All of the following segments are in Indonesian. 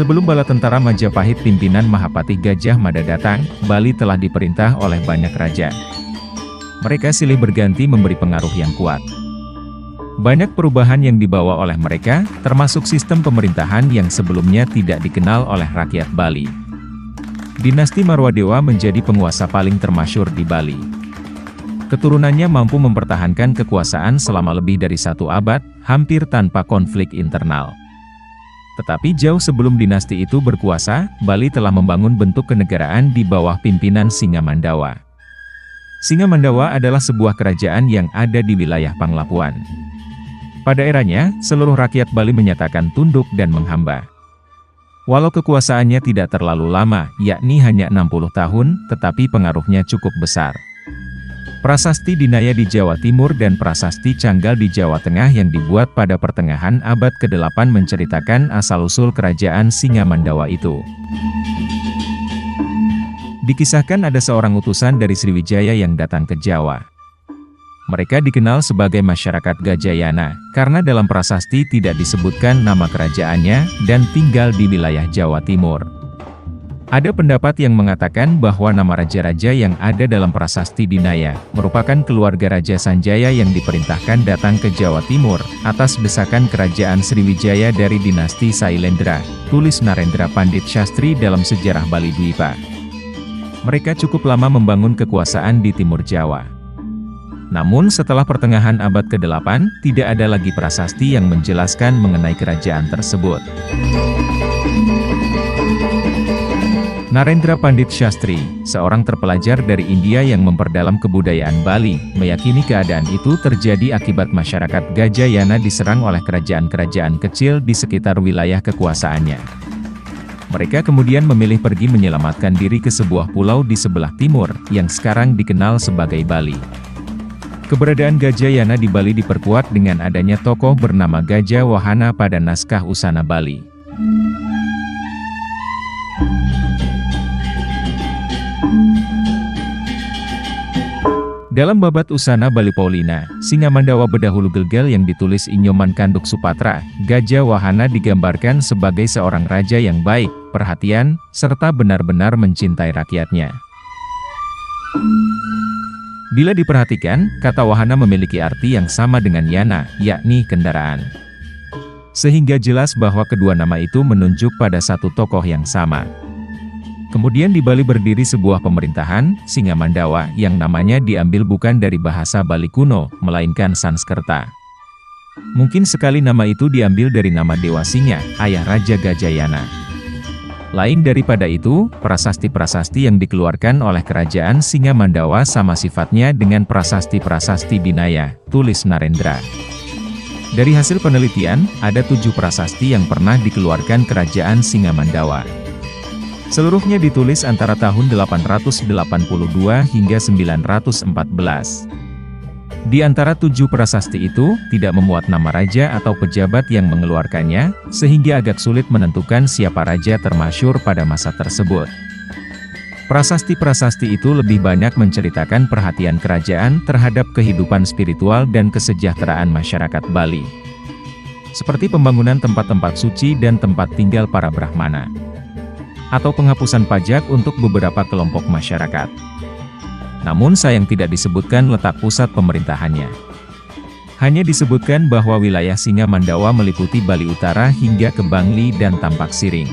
Sebelum bala tentara Majapahit pimpinan Mahapatih Gajah Mada datang, Bali telah diperintah oleh banyak raja. Mereka silih berganti memberi pengaruh yang kuat. Banyak perubahan yang dibawa oleh mereka, termasuk sistem pemerintahan yang sebelumnya tidak dikenal oleh rakyat Bali. Dinasti Marwadewa menjadi penguasa paling termasyhur di Bali. Keturunannya mampu mempertahankan kekuasaan selama lebih dari 1 abad, hampir tanpa konflik internal. Tetapi jauh sebelum dinasti itu berkuasa, Bali telah membangun bentuk kenegaraan di bawah pimpinan Singamandawa. Singamandawa adalah sebuah kerajaan yang ada di wilayah Panglapuan. Pada eranya, seluruh rakyat Bali menyatakan tunduk dan menghamba. Walau kekuasaannya tidak terlalu lama, yakni hanya 60 tahun, tetapi pengaruhnya cukup besar. Prasasti Dinaya di Jawa Timur dan Prasasti Canggal di Jawa Tengah yang dibuat pada pertengahan abad ke-8 menceritakan asal-usul kerajaan Singamandawa itu. Dikisahkan ada seorang utusan dari Sriwijaya yang datang ke Jawa. Mereka dikenal sebagai masyarakat Gajayana, karena dalam prasasti tidak disebutkan nama kerajaannya, dan tinggal di wilayah Jawa Timur. Ada pendapat yang mengatakan bahwa nama raja-raja yang ada dalam prasasti Dinaya, merupakan keluarga Raja Sanjaya yang diperintahkan datang ke Jawa Timur, atas desakan kerajaan Sriwijaya dari dinasti Sailendra, tulis Narendra Pandit Shastri dalam Sejarah Bali Dwipa. Mereka cukup lama membangun kekuasaan di Timur Jawa. Namun setelah pertengahan abad ke-8, tidak ada lagi prasasti yang menjelaskan mengenai kerajaan tersebut. Narendra Pandit Shastri, seorang terpelajar dari India yang memperdalam kebudayaan Bali, meyakini keadaan itu terjadi akibat masyarakat Gajayana diserang oleh kerajaan-kerajaan kecil di sekitar wilayah kekuasaannya. Mereka kemudian memilih pergi menyelamatkan diri ke sebuah pulau di sebelah timur, yang sekarang dikenal sebagai Bali. Keberadaan Gajayana di Bali diperkuat dengan adanya tokoh bernama Gajah Wahana pada naskah Usana Bali. Dalam babat Usana Bali Paulina, Singamandawa Bedahulu Gelgel yang ditulis Inyoman Kanduk Supatra, Gajah Wahana digambarkan sebagai seorang raja yang baik, perhatian, serta benar-benar mencintai rakyatnya. Bila diperhatikan, kata Wahana memiliki arti yang sama dengan Yana, yakni kendaraan. Sehingga jelas bahwa kedua nama itu menunjuk pada satu tokoh yang sama. Kemudian di Bali berdiri sebuah pemerintahan, Singamandawa, yang namanya diambil bukan dari bahasa Bali kuno, melainkan Sanskerta. Mungkin sekali nama itu diambil dari nama Dewa Singa, ayah Raja Gajayana. Lain daripada itu, prasasti-prasasti yang dikeluarkan oleh kerajaan Singamandawa sama sifatnya dengan prasasti-prasasti Dinaya, tulis Narendra. Dari hasil penelitian, ada 7 prasasti yang pernah dikeluarkan kerajaan Singamandawa. Seluruhnya ditulis antara tahun 882 hingga 914. Di antara 7 prasasti itu, tidak memuat nama raja atau pejabat yang mengeluarkannya, sehingga agak sulit menentukan siapa raja termasyhur pada masa tersebut. Prasasti-prasasti itu lebih banyak menceritakan perhatian kerajaan terhadap kehidupan spiritual dan kesejahteraan masyarakat Bali. Seperti pembangunan tempat-tempat suci dan tempat tinggal para Brahmana. Atau penghapusan pajak untuk beberapa kelompok masyarakat. Namun sayang tidak disebutkan letak pusat pemerintahannya. Hanya disebutkan bahwa wilayah Singamandawa meliputi Bali Utara hingga ke Bangli dan Tampak Siring.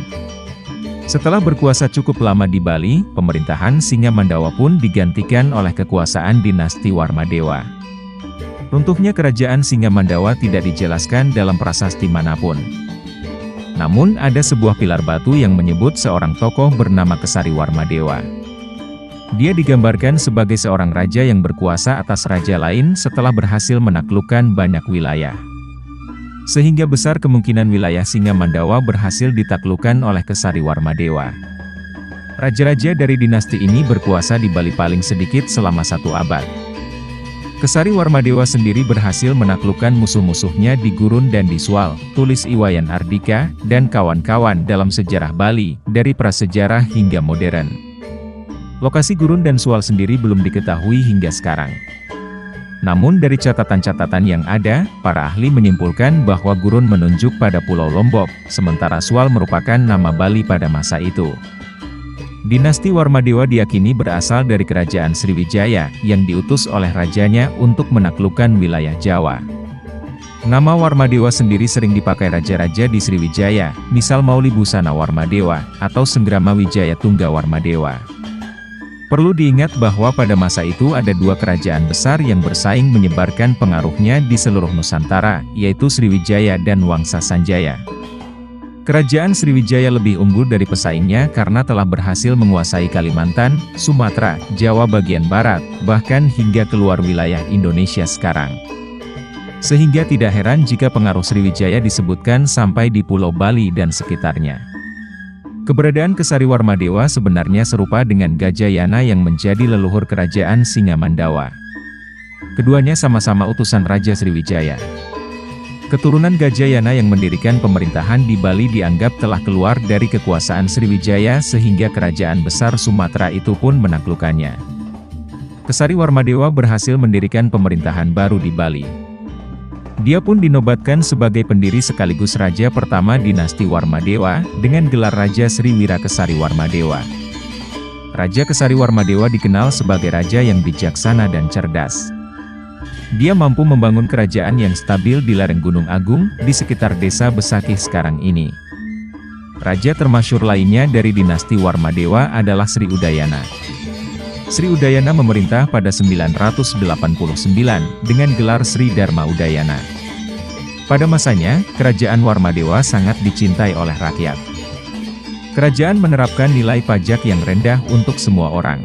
Setelah berkuasa cukup lama di Bali, pemerintahan Singamandawa pun digantikan oleh kekuasaan dinasti Warmadewa. Runtuhnya kerajaan Singamandawa tidak dijelaskan dalam prasasti manapun. Namun ada sebuah pilar batu yang menyebut seorang tokoh bernama Kesari Warmadewa. Dia digambarkan sebagai seorang raja yang berkuasa atas raja lain setelah berhasil menaklukkan banyak wilayah. Sehingga besar kemungkinan wilayah Singamandawa berhasil ditaklukkan oleh Kesari Warmadewa. Raja-raja dari dinasti ini berkuasa di Bali paling sedikit selama 1 abad. Kesari Warmadewa sendiri berhasil menaklukkan musuh-musuhnya di Gurun dan di Swal, tulis Iwayan Ardika, dan kawan-kawan dalam sejarah Bali, dari prasejarah hingga modern. Lokasi Gurun dan Swal sendiri belum diketahui hingga sekarang. Namun dari catatan-catatan yang ada, para ahli menyimpulkan bahwa gurun menunjuk pada Pulau Lombok, sementara Sual merupakan nama Bali pada masa itu. Dinasti Warmadewa diyakini berasal dari Kerajaan Sriwijaya, yang diutus oleh rajanya untuk menaklukkan wilayah Jawa. Nama Warmadewa sendiri sering dipakai raja-raja di Sriwijaya, misal Mauli Busana Warmadewa, atau Senggrama Wijaya Tungga Warmadewa. Perlu diingat bahwa pada masa itu ada dua kerajaan besar yang bersaing menyebarkan pengaruhnya di seluruh Nusantara, yaitu Sriwijaya dan Wangsa Sanjaya. Kerajaan Sriwijaya lebih unggul dari pesaingnya karena telah berhasil menguasai Kalimantan, Sumatera, Jawa bagian barat, bahkan hingga keluar wilayah Indonesia sekarang. Sehingga tidak heran jika pengaruh Sriwijaya disebutkan sampai di Pulau Bali dan sekitarnya. Keberadaan Kesari Warmadewa sebenarnya serupa dengan Gajayana yang menjadi leluhur kerajaan Singamandawa. Keduanya sama-sama utusan Raja Sriwijaya. Keturunan Gajayana yang mendirikan pemerintahan di Bali dianggap telah keluar dari kekuasaan Sriwijaya sehingga kerajaan besar Sumatera itu pun menaklukkannya. Kesari Warmadewa berhasil mendirikan pemerintahan baru di Bali. Dia pun dinobatkan sebagai pendiri sekaligus raja pertama dinasti Warmadewa, dengan gelar Raja Sri Wirakesari Warmadewa. Raja Kesari Warmadewa dikenal sebagai raja yang bijaksana dan cerdas. Dia mampu membangun kerajaan yang stabil di lereng Gunung Agung, di sekitar desa Besakih sekarang ini. Raja termasyhur lainnya dari dinasti Warmadewa adalah Sri Udayana. Sri Udayana memerintah pada 989, dengan gelar Sri Dharma Udayana. Pada masanya, kerajaan Warmadewa sangat dicintai oleh rakyat. Kerajaan menerapkan nilai pajak yang rendah untuk semua orang.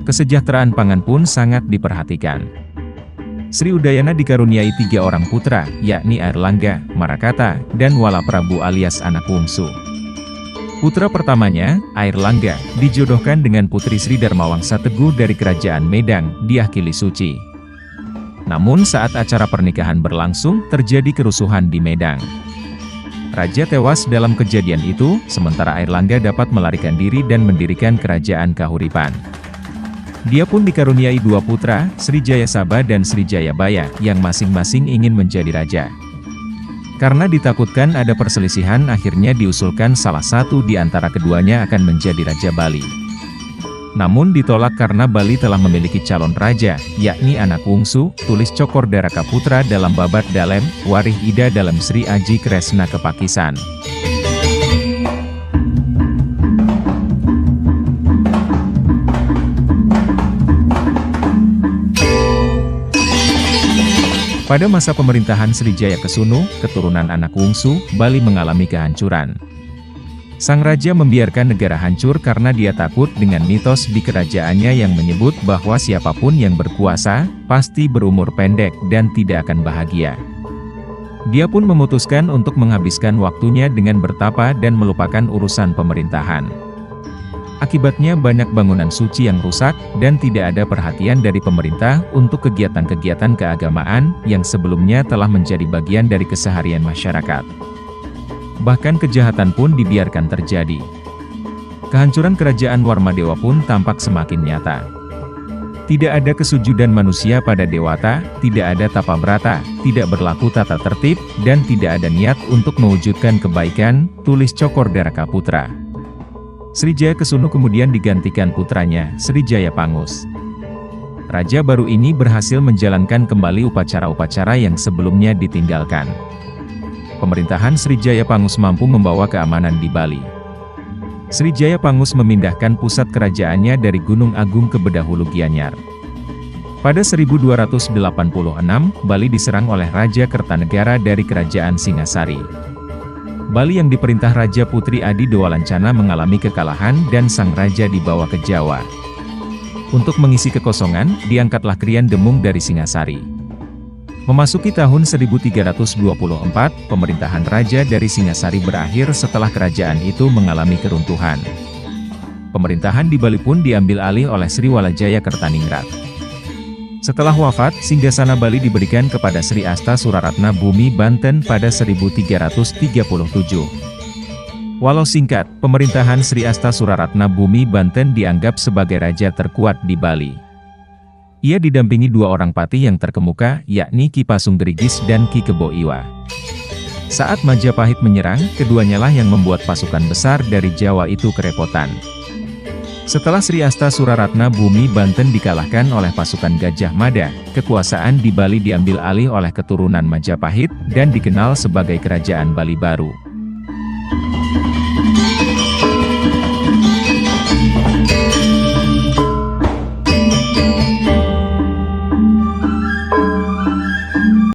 Kesejahteraan pangan pun sangat diperhatikan. Sri Udayana dikaruniai 3 orang putra, yakni Airlangga, Marakata, dan Walaprabu alias anak bungsu. Putra pertamanya, Airlangga, dijodohkan dengan putri Sri Dharmawangsa Teguh dari Kerajaan Medang, Dyah Kili Suci. Namun saat acara pernikahan berlangsung, terjadi kerusuhan di Medang. Raja tewas dalam kejadian itu, sementara Airlangga dapat melarikan diri dan mendirikan Kerajaan Kahuripan. Dia pun dikaruniai 2 putra, Sri Jayasabha dan Sri Jayabaya, yang masing-masing ingin menjadi raja. Karena ditakutkan ada perselisihan, akhirnya diusulkan salah satu di antara keduanya akan menjadi Raja Bali. Namun ditolak karena Bali telah memiliki calon raja, yakni anak bungsu, tulis Cokor Daraka Putra dalam Babat Dalem, Warih Ida dalam Sri Aji Kresna Kepakisan. Pada masa pemerintahan Srijaya Kesunu, keturunan anak bungsu, Bali mengalami kehancuran. Sang raja membiarkan negara hancur karena dia takut dengan mitos di kerajaannya yang menyebut bahwa siapapun yang berkuasa, pasti berumur pendek dan tidak akan bahagia. Dia pun memutuskan untuk menghabiskan waktunya dengan bertapa dan melupakan urusan pemerintahan. Akibatnya banyak bangunan suci yang rusak, dan tidak ada perhatian dari pemerintah untuk kegiatan-kegiatan keagamaan, yang sebelumnya telah menjadi bagian dari keseharian masyarakat. Bahkan kejahatan pun dibiarkan terjadi. Kehancuran kerajaan Warmadewa pun tampak semakin nyata. Tidak ada kesujudan manusia pada dewata, tidak ada tapa brata, tidak berlaku tata tertib, dan tidak ada niat untuk mewujudkan kebaikan, tulis Cokor Daraka Putra. Srijaya Kesunu kemudian digantikan putranya, Srijaya Pangus. Raja baru ini berhasil menjalankan kembali upacara-upacara yang sebelumnya ditinggalkan. Pemerintahan Srijaya Pangus mampu membawa keamanan di Bali. Srijaya Pangus memindahkan pusat kerajaannya dari Gunung Agung ke Bedahulu Gianyar. Pada 1286, Bali diserang oleh Raja Kertanegara dari Kerajaan Singasari. Bali yang diperintah Raja Putri Adi Dewalancana mengalami kekalahan dan sang raja dibawa ke Jawa. Untuk mengisi kekosongan, diangkatlah Krian Demung dari Singasari. Memasuki tahun 1324, pemerintahan raja dari Singasari berakhir setelah kerajaan itu mengalami keruntuhan. Pemerintahan di Bali pun diambil alih oleh Sri Walajaya Kertaningrat. Setelah wafat, singgasana Bali diberikan kepada Sri Asta Suraratna Bumi Banten pada 1337. Walau singkat, pemerintahan Sri Asta Suraratna Bumi Banten dianggap sebagai raja terkuat di Bali. Ia didampingi dua orang patih yang terkemuka, yakni Ki Pasunggerigis dan Ki Kebo Iwa. Saat Majapahit menyerang, keduanya lah yang membuat pasukan besar dari Jawa itu kerepotan. Setelah Sri Asta Suraratna Bumi Banten dikalahkan oleh pasukan Gajah Mada, kekuasaan di Bali diambil alih oleh keturunan Majapahit, dan dikenal sebagai Kerajaan Bali Baru.